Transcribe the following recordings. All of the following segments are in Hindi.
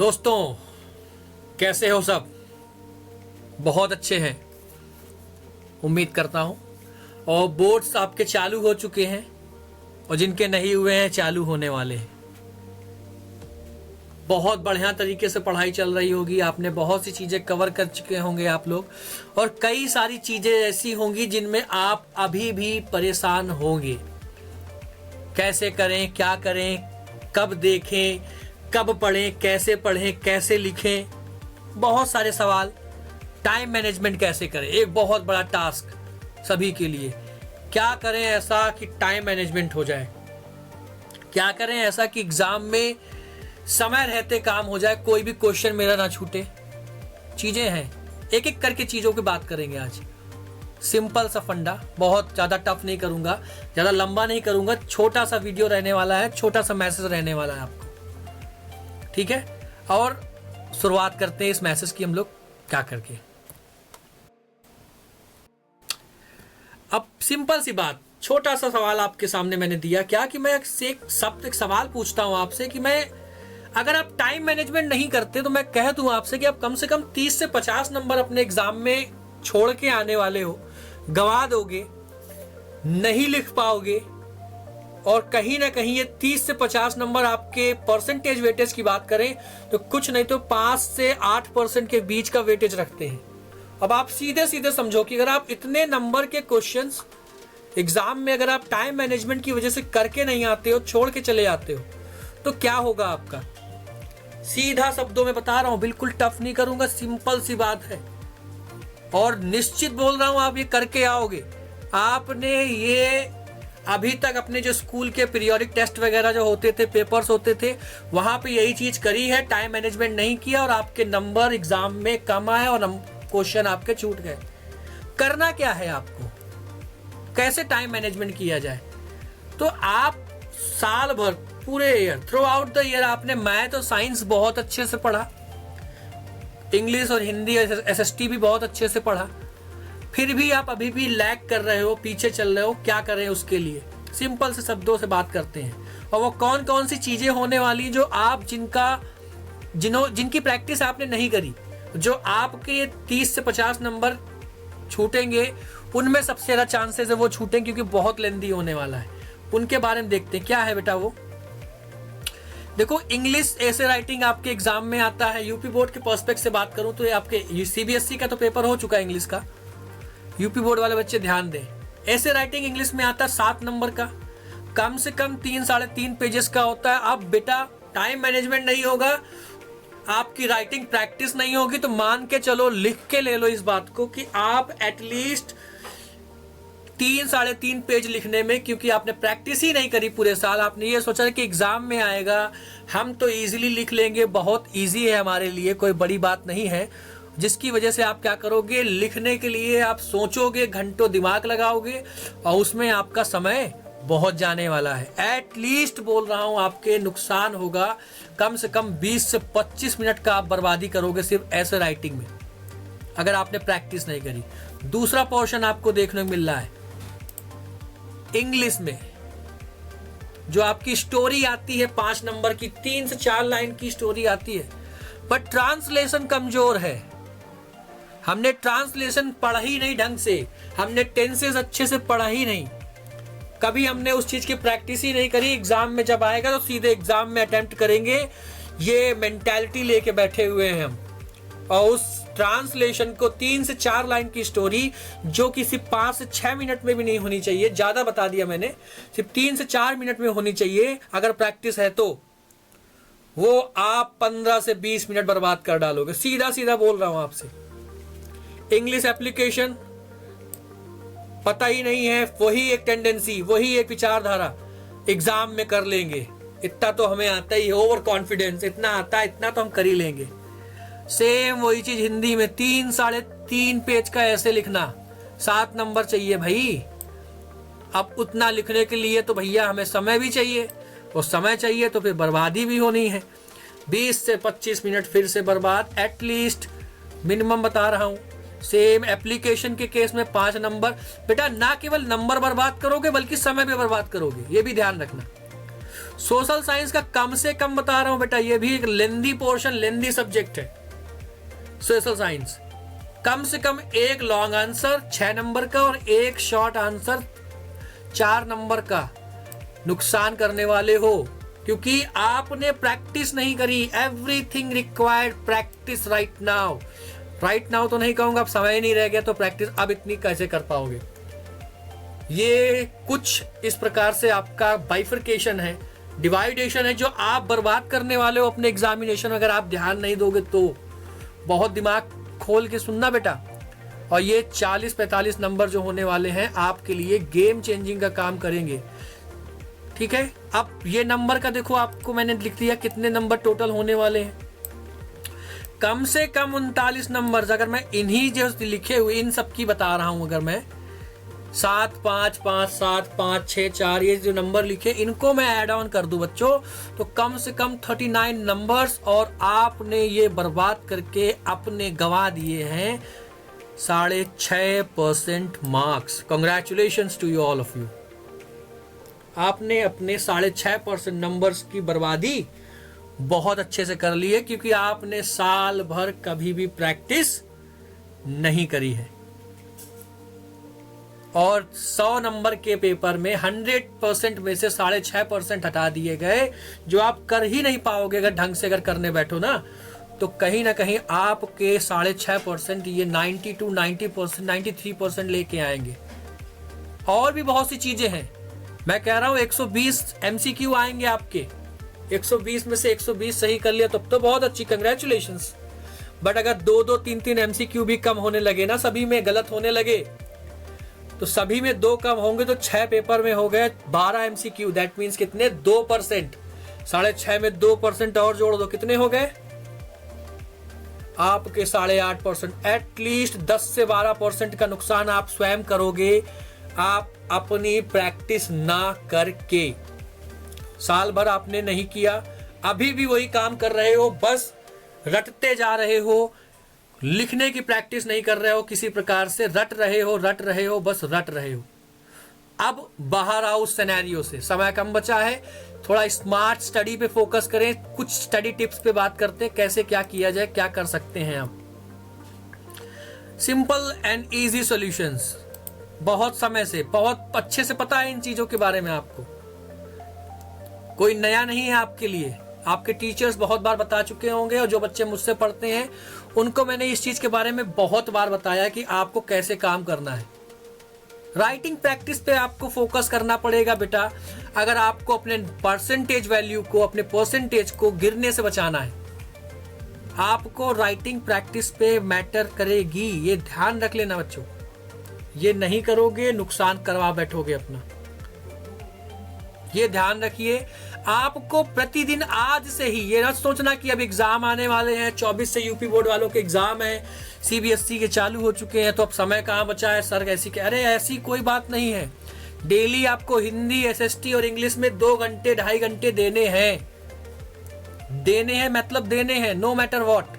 दोस्तों कैसे हो सब? बहुत अच्छे हैं उम्मीद करता हूँ। और बोर्ड्स आपके चालू हो चुके हैं और जिनके नहीं हुए हैं चालू होने वाले हैं। बहुत बढ़िया तरीके से पढ़ाई चल रही होगी, आपने बहुत सी चीज़ें कवर कर चुके होंगे आप लोग, और कई सारी चीज़ें ऐसी होंगी जिनमें आप अभी भी परेशान होंगे। कैसे करें, क्या करें, कब देखें, कब पढ़ें, कैसे लिखें, बहुत सारे सवाल। टाइम मैनेजमेंट कैसे करें, एक बहुत बड़ा टास्क सभी के लिए। क्या करें ऐसा कि टाइम मैनेजमेंट हो जाए, क्या करें ऐसा कि एग्जाम में समय रहते काम हो जाए, कोई भी क्वेश्चन मेरा ना छूटे। चीजें हैं, एक एक करके चीजों की बात करेंगे आज। सिंपल सा फंडा, बहुत ज्यादा टफ नहीं करूंगा, ज्यादा लंबा नहीं करूंगा, छोटा सा वीडियो रहने वाला है, छोटा सा मैसेज रहने वाला है आपको, ठीक है। और शुरुआत करते हैं इस मैसेज की हम लोग क्या करके। अब सिंपल सी बात, छोटा सा सवाल आपके सामने मैंने दिया क्या कि मैं एक सवाल पूछता हूं आपसे कि मैं अगर आप टाइम मैनेजमेंट नहीं करते तो मैं कह दूं आपसे कि आप कम से कम 30 से 50 नंबर अपने एग्जाम में छोड़ के आने वाले हो, गंवा दोगे, नहीं लिख पाओगे। और कहीं ना कहीं ये 30 से 50 नंबर आपके परसेंटेज वेटेज की बात करें तो कुछ नहीं तो 5 से 8% के बीच का वेटेज रखते हैं। अब आप सीधे सीधे समझो कि अगर आप इतने नंबर के क्वेश्चंस एग्जाम में अगर आप टाइम मैनेजमेंट की वजह से करके नहीं आते हो, छोड़ के चले आते हो, तो क्या होगा आपका। सीधा शब्दों में बता रहा हूं, बिल्कुल टफ नहीं करूंगा, सिंपल सी बात है और निश्चित बोल रहा हूं आप ये करके आओगे। आपने ये अभी तक अपने जो स्कूल के पीरियोडिक टेस्ट वगैरह जो होते थे, पेपर्स होते थे, वहां पे यही चीज करी है, टाइम मैनेजमेंट नहीं किया और आपके नंबर एग्जाम में कम आए और क्वेश्चन आपके छूट गए। करना क्या है आपको, कैसे टाइम मैनेजमेंट किया जाए। तो आप साल भर, पूरे year, through out the year आपने मैथ और साइंस बहुत अच्छे से पढ़ा, इंग्लिश और हिंदी एसएसटी भी बहुत अच्छे से पढ़ा, फिर भी आप अभी भी लैग कर रहे हो, पीछे चल रहे हो। क्या करें उसके लिए, सिंपल से शब्दों से बात करते हैं। और वो कौन कौन सी चीजें होने वाली जो आप जिनकी प्रैक्टिस आपने नहीं करी, जो आपके 30 से 50 नंबर छूटेंगे, उनमें सबसे ज्यादा चांसेस है वो छूटें क्योंकि बहुत लेंदी होने वाला है। उनके बारे में देखते हैं क्या है बेटा। वो देखो, इंग्लिश ऐसे राइटिंग आपके एग्जाम में आता है। यूपी बोर्ड के पर्सपेक्ट से बात करूं तो ये आपके सीबीएसई का तो पेपर हो चुका है इंग्लिश का, यूपी बोर्ड वाले बच्चे ध्यान दें। ऐसे राइटिंग इंग्लिश में आता है 7 नंबर का, कम से कम 3 साढ़े 3 पेजेस का होता है। अब बेटा टाइम मैनेजमेंट नहीं होगा, आपकी राइटिंग प्रैक्टिस नहीं होगी, तो मान के चलो, लिख के ले लो इस बात को कि आप एटलीस्ट 3 साढ़े 3 पेज लिखने में, क्योंकि आपने प्रैक्टिस ही नहीं करी पूरे साल, आपने ये सोचा कि एग्जाम में आएगा, हम तो इजीली लिख लेंगे, बहुत इजी है हमारे लिए, कोई बड़ी बात नहीं है। जिसकी वजह से आप क्या करोगे, लिखने के लिए आप सोचोगे, घंटों दिमाग लगाओगे और उसमें आपका समय बहुत जाने वाला है। एटलीस्ट बोल रहा हूं, आपके नुकसान होगा, कम से कम 20 से 25 मिनट का आप बर्बादी करोगे सिर्फ ऐसे राइटिंग में, अगर आपने प्रैक्टिस नहीं करी। दूसरा पोर्शन आपको देखने को मिल रहा है इंग्लिश में, जो आपकी स्टोरी आती है 5 नंबर की, 3 से 4 लाइन की स्टोरी आती है, बट ट्रांसलेशन कमजोर है। हमने ट्रांसलेशन पढ़ा ही नहीं ढंग से, हमने टेंसेस अच्छे से पढ़ा ही नहीं, कभी हमने उस चीज की प्रैक्टिस ही नहीं करी। एग्जाम में जब आएगा तो सीधे एग्जाम में अटेम्प्ट करेंगे, ये मेंटालिटी लेके बैठे हुए हैं हम। और उस ट्रांसलेशन को 3 से 4 लाइन की स्टोरी, जो कि सिर्फ 5 से 6 मिनट में भी नहीं होनी चाहिए, ज्यादा बता दिया मैंने, सिर्फ 3 से 4 मिनट में होनी चाहिए अगर प्रैक्टिस है तो, वो आप 15 से 20 मिनट बर्बाद कर डालोगे। सीधा सीधा बोल रहा हूं आपसे। इंग्लिश एप्लीकेशन पता ही नहीं है, वही एक टेंडेंसी, वही एक विचारधारा, एग्जाम में कर लेंगे, इतना तो हमें आता ही है, ओवर कॉन्फिडेंस, इतना आता है, इतना तो हम कर ही लेंगे। सेम वही चीज हिंदी में 3 साढ़े 3 पेज का ऐसे लिखना, 7 नंबर चाहिए भाई। अब उतना लिखने के लिए तो भैया हमें समय भी चाहिए, और समय चाहिए तो फिर बर्बादी भी होनी है। 20 से 25 मिनट फिर से बर्बाद, एटलीस्ट मिनिमम बता रहा हूं। सेम एप्लीकेशन के केस में 5 नंबर। बेटा ना केवल नंबर बर्बाद करोगे बल्कि समय भी बर्बाद करोगे, ये भी ध्यान रखना। सोशल साइंस का कम से कम बता रहा हूं बेटा, ये भी एक लेंदी पोर्शन, लेंदी सब्जेक्ट है सोशल साइंस। कम से कम एक लॉन्ग आंसर 6 नंबर का और एक शॉर्ट आंसर 4 नंबर का नुकसान करने वाले हो, क्योंकि आपने प्रैक्टिस नहीं करी। Everything required practice right now. Right now तो नहीं कहूंगा, अब समय नहीं रह गया तो प्रैक्टिस अब इतनी कैसे कर पाओगे। ये कुछ इस प्रकार से आपका बाइफर्केशन है, डिवाइडेशन है, जो आप बर्बाद करने वाले हो अपने एग्जामिनेशन। अगर आप ध्यान नहीं दोगे तो बहुत दिमाग खोल के सुनना बेटा। और ये 40-45 नंबर जो होने वाले हैं आपके लिए गेम चेंजिंग का काम करेंगे, ठीक है। अब ये नंबर का देखो, आपको मैंने लिख दिया कितने नंबर टोटल होने वाले हैं। कम से कम 39 नंबर। अगर मैं इन्हीं जो लिखे हुए इन सब की बता रहा हूं, अगर मैं 7 5 5 7 5 6 4 ये जो नंबर लिखे इनको मैं ऐड ऑन कर दूं बच्चों, तो कम से कम 39 नंबर्स, और आपने ये बर्बाद करके अपने गवा दिए हैं 6.5% marks. Congratulations to you all of you. आपने अपने 6.5% नंबर्स की बर्बादी बहुत अच्छे से कर ली है, क्योंकि आपने साल भर कभी भी प्रैक्टिस नहीं करी है। और 100 नंबर के पेपर में 100% में से 6.5% हटा दिए गए, जो आप कर ही नहीं पाओगे अगर ढंग से अगर करने बैठो ना। तो कहीं ना कहीं आपके 6.5% ये 92 90% 93% लेके आएंगे। और भी बहुत सी चीजें हैं, मैं कह रहा हूं 120 MCQ आएंगे आपके। 120 में से 120 सही कर लिया तब तो बहुत अच्छी, कंग्रेचुलेशंस। बट अगर 2-2 3-3 MCQ भी कम होने लगे ना, सभी में गलत होने लगे, तो सभी में 2 कम होंगे तो 6 पेपर में हो गए 12 MCQ। दैट मीन्स कितने? 2%। 6.5 में 2% और जोड़ दो, कितने हो गए आपके? 8.5%। एटलीस्ट 10 से 12% का नुकसान आप स्वयं करोगे, आप अपनी प्रैक्टिस ना करके। साल भर आपने नहीं किया, अभी भी वही काम कर रहे हो, बस रटते जा रहे हो, लिखने की प्रैक्टिस नहीं कर रहे हो, किसी प्रकार से रट रहे हो, बस रट रहे हो। अब बाहर आओ उस सिनेरियो से, समय कम बचा है, थोड़ा स्मार्ट स्टडी पे फोकस करें। कुछ स्टडी टिप्स पे बात करते हैं, कैसे क्या किया जाए, क्या कर सकते हैं आप। सिंपल एंड इजी सॉल्यूशंस, बहुत समय से बहुत अच्छे से पता है इन चीजों के बारे में आपको, कोई नया नहीं है आपके लिए। आपके टीचर्स बहुत बार बता चुके होंगे, और जो बच्चे मुझसे पढ़ते हैं उनको मैंने इस चीज के बारे में बहुत बार बताया कि आपको कैसे काम करना है। राइटिंग प्रैक्टिस पे आपको फोकस करना पड़ेगा बेटा, अगर आपको अपने परसेंटेज वैल्यू को, अपने परसेंटेज को गिरने से बचाना है। आपको राइटिंग प्रैक्टिस पे मैटर करेगी, ये ध्यान रख लेना बच्चों। ये नहीं करोगे नुकसान करवा बैठोगे अपना, ये ध्यान रखिए। आपको प्रतिदिन आज से ही, ये ना सोचना कि अब एग्जाम आने वाले हैं, 24 से यूपी बोर्ड वालों के एग्जाम है, सीबीएसई के चालू हो चुके हैं, तो अब समय कहां बचा है सर, ऐसी अरे ऐसी कोई बात नहीं है। डेली आपको हिंदी, एसएसटी और इंग्लिश में 2 घंटे 2.5 घंटे देने हैं, मतलब देने हैं, नो मैटर व्हाट।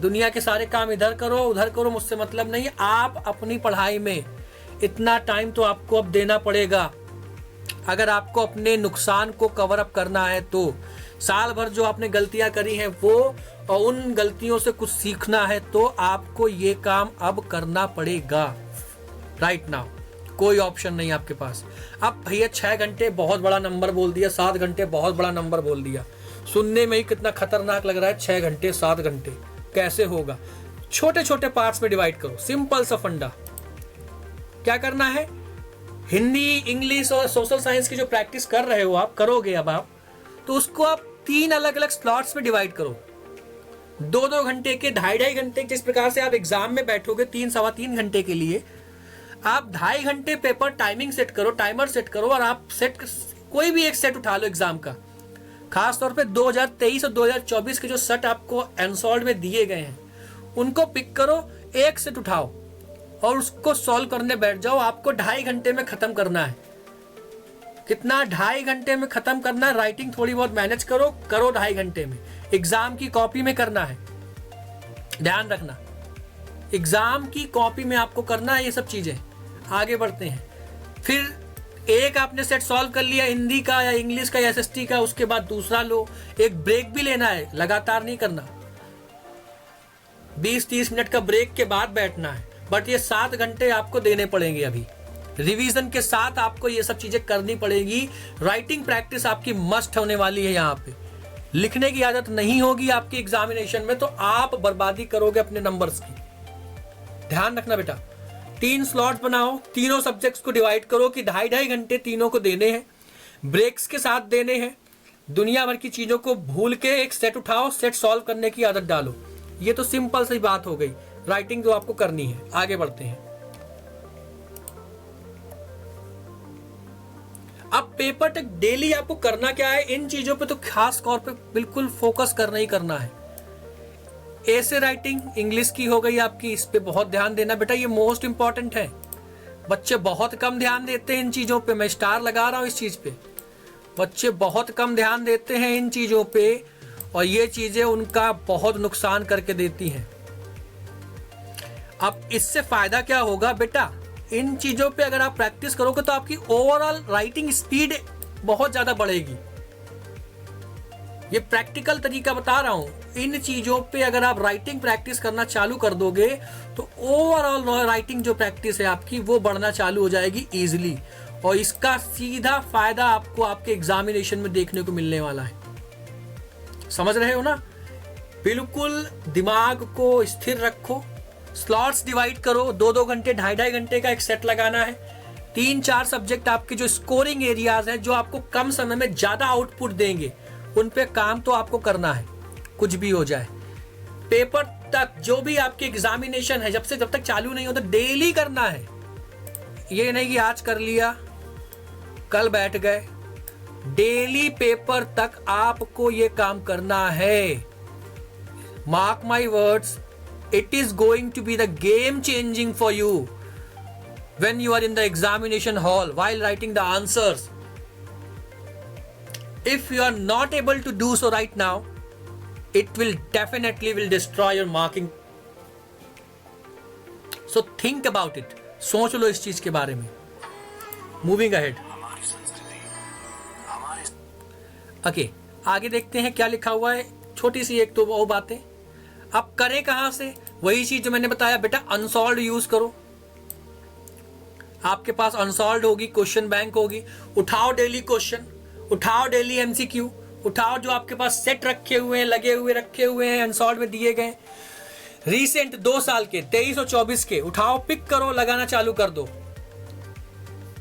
दुनिया के सारे काम इधर करो उधर करो, मुझसे मतलब नहीं। आप अपनी पढ़ाई में इतना टाइम तो आपको अब देना पड़ेगा, अगर आपको अपने नुकसान को कवर अप करना है तो। साल भर जो आपने गलतियां करी हैं वो, और उन गलतियों से कुछ सीखना है, तो आपको ये काम अब करना पड़ेगा राइट नाउ। कोई ऑप्शन नहीं आपके पास। अब भैया 6 घंटे बहुत बड़ा नंबर बोल दिया, 7 घंटे बहुत बड़ा नंबर बोल दिया, सुनने में ही कितना खतरनाक लग रहा है। 6 घंटे 7 घंटे कैसे होगा? छोटे छोटे पार्ट्स में डिवाइड करो, सिंपल सा फंडा। क्या करना है? हिंदी, इंग्लिश और सोशल साइंस की जो प्रैक्टिस कर रहे हो आप, करोगे अब आप, तो उसको आप 3 अलग अलग स्लॉट्स में डिवाइड करो। 2-2 घंटे के, 2.5 घंटे, जिस प्रकार से आप एग्जाम में बैठोगे 3-3.25 घंटे के लिए, आप 2.5 घंटे पेपर टाइमिंग सेट करो, टाइमर सेट करो, और आप सेट कोई भी एक सेट उठा लो एग्जाम का। खास तौर पे 2023 और 2024 के जो सेट आपको एनसॉल्ड में दिए गए हैं उनको पिक करो, एक सेट उठाओ और उसको सॉल्व करने बैठ जाओ। आपको 2.5 घंटे में खत्म करना है। कितना? 2.5 घंटे में खत्म करना है। राइटिंग थोड़ी बहुत मैनेज करो 2.5 घंटे में। एग्जाम की कॉपी में करना है, ध्यान रखना, एग्जाम की कॉपी में आपको करना है ये सब चीजें। आगे बढ़ते हैं। फिर एक आपने सेट सॉल्व कर लिया हिंदी का या इंग्लिश का या एसएसटी का, उसके बाद दूसरा लो। एक ब्रेक भी लेना है, लगातार नहीं करना, 20-30 मिनट का ब्रेक के बाद बैठना है। बट ये 7 घंटे आपको देने पड़ेंगे अभी, रिवीजन के साथ आपको ये सब चीजें करनी पड़ेगी। राइटिंग प्रैक्टिस आपकी मस्ट होने वाली है। यहाँ पे लिखने की आदत नहीं होगी आपकी एग्जामिनेशन में तो आप बर्बादी करोगे अपने नंबर्स की। ध्यान रखना बेटा, 3 स्लॉट बनाओ, तीनों सब्जेक्ट्स को डिवाइड करो कि 2.5 घंटे तीनों को देने हैं, ब्रेक्स के साथ देने हैं। दुनिया भर की चीजों को भूल के एक सेट उठाओ, सेट सॉल्व करने की आदत डालो। ये तो सिंपल सी बात हो गई, राइटिंग जो आपको करनी है। आगे बढ़ते हैं। अब पेपर तक डेली आपको करना क्या है, इन चीजों पे तो खास तौर पे बिल्कुल फोकस करना ही करना है। ऐसे राइटिंग इंग्लिश की हो गई आपकी, इस पे बहुत ध्यान देना बेटा, ये मोस्ट इंपॉर्टेंट है। बच्चे बहुत कम ध्यान देते हैं इन चीजों पे, मैं स्टार लगा रहा हूं इस चीज पे। बच्चे बहुत कम ध्यान देते हैं इन चीजों पे और ये चीजें उनका बहुत नुकसान करके देती हैं। अब इससे फायदा क्या होगा बेटा, इन चीजों पे अगर आप प्रैक्टिस करोगे तो आपकी ओवरऑल राइटिंग स्पीड बहुत ज्यादा बढ़ेगी। ये प्रैक्टिकल तरीका बता रहा हूं। इन चीजों पे अगर आप राइटिंग प्रैक्टिस करना चालू कर दोगे तो ओवरऑल राइटिंग जो प्रैक्टिस है आपकी वो बढ़ना चालू हो जाएगी इजीली, और इसका सीधा फायदा आपको आपके एग्जामिनेशन में देखने को मिलने वाला है। समझ रहे हो ना? बिल्कुल दिमाग को स्थिर रखो, स्लॉट्स डिवाइड करो, 2-2 घंटे 2.5 घंटे का एक सेट लगाना है। 3-4 सब्जेक्ट आपके जो स्कोरिंग एरियाज हैं, जो आपको कम समय में ज्यादा आउटपुट देंगे, उन पे काम तो आपको करना है, कुछ भी हो जाए। पेपर तक जो भी आपकी एग्जामिनेशन है, जब तक चालू नहीं होता, डेली करना है। ये नहीं कि आज कर लिया कल बैठ गए, डेली पेपर तक आपको ये काम करना है। Mark my words, it is going to be the game changing for you when you are in the examination hall while writing the answers. If you are not able to do so right now, it will definitely destroy your marking. So think about it. सोच लो इस चीज के बारे में। Moving ahead. Okay, आगे देखते हैं क्या लिखा हुआ है। छोटी सी एक तो वो बातें। अब करें कहां से? वही चीज जो मैंने बताया बेटा, अनसॉल्व यूज करो। आपके पास अनसॉल्व होगी, क्वेश्चन बैंक होगी, उठाओ डेली क्वेश्चन, उठाओ डेली एमसीक्यू, उठाओ जो आपके पास सेट रखे हुए हैं, लगे हुए रखे हुए हैं, अनसॉल्व में दिए गए रीसेंट 2 साल के 23 और 24 के, उठाओ, पिक करो, लगाना चालू कर दो।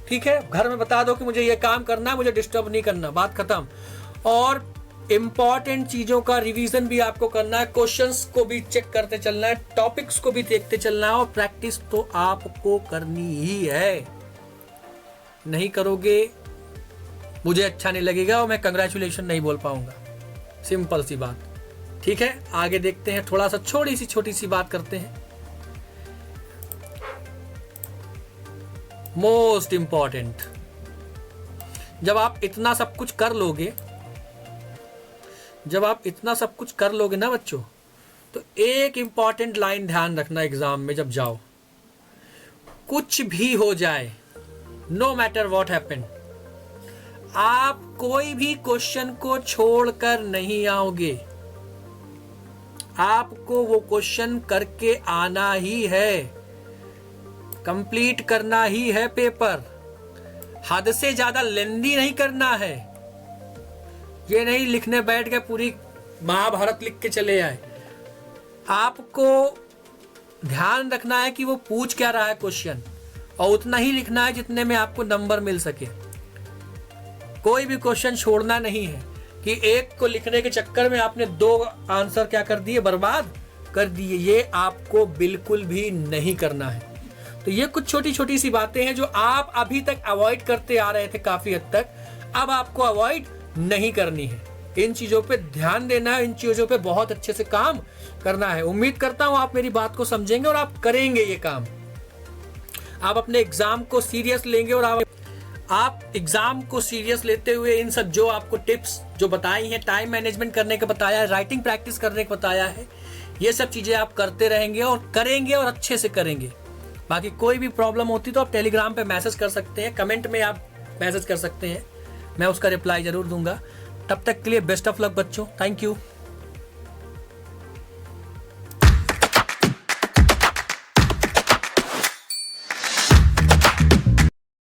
ठीक है, घर में बता दो कि मुझे ये काम करना है, मुझे डिस्टर्ब नहीं करना, बात खत्म। और इंपॉर्टेंट चीजों का रिवीजन भी आपको करना है, क्वेश्चंस को भी चेक करते चलना है, टॉपिक्स को भी देखते चलना है, और प्रैक्टिस तो आपको करनी ही है। नहीं करोगे मुझे अच्छा नहीं लगेगा और मैं कंग्रेचुलेशन नहीं बोल पाऊंगा। सिंपल सी बात। ठीक है, आगे देखते हैं। थोड़ा सा छोटी सी बात करते हैं। मोस्ट इंपॉर्टेंट, जब आप इतना सब कुछ कर लोगे, ना बच्चों, तो एक इंपॉर्टेंट लाइन ध्यान रखना एग्जाम में जब जाओ, कुछ भी हो जाए, नो मैटर व्हाट हैपन, आप कोई भी क्वेश्चन को छोड़कर नहीं आओगे। आपको वो क्वेश्चन करके आना ही है, कंप्लीट करना ही है पेपर। हद से ज्यादा लेंदी नहीं करना है। ये नहीं लिखने बैठ गए पूरी महाभारत लिख के चले आए। आपको ध्यान रखना है कि वो पूछ क्या रहा है क्वेश्चन, और उतना ही लिखना है जितने में आपको नंबर मिल सके। कोई भी क्वेश्चन छोड़ना नहीं है कि एक को लिखने के चक्कर में आपने 2 आंसर क्या कर दिए, बर्बाद कर दिए। ये आपको बिल्कुल भी नहीं करना है। तो ये कुछ छोटी सी बातें हैं जो आप अभी तक अवॉइड करते आ रहे थे काफी हद तक, अब आपको अवॉइड नहीं करनी है। इन चीजों पे ध्यान देना है, इन चीजों पे बहुत अच्छे से काम करना है। उम्मीद करता हूं आप मेरी बात को समझेंगे और आप करेंगे ये काम। आप अपने एग्जाम को सीरियस लेंगे और आप एग्जाम को सीरियस लेते हुए इन सब जो आपको टिप्स जो बताई हैं, टाइम मैनेजमेंट करने का बताया है, राइटिंग प्रैक्टिस करने का बताया है, ये सब चीजें आप करते रहेंगे और करेंगे और अच्छे से करेंगे। बाकी कोई भी प्रॉब्लम होती तो आप टेलीग्राम पे मैसेज कर सकते हैं, कमेंट में आप मैसेज कर सकते हैं, मैं उसका रिप्लाई ज़रूर दूंगा। तब तक के लिए बेस्ट ऑफ लक बच्चों, थैंक यू।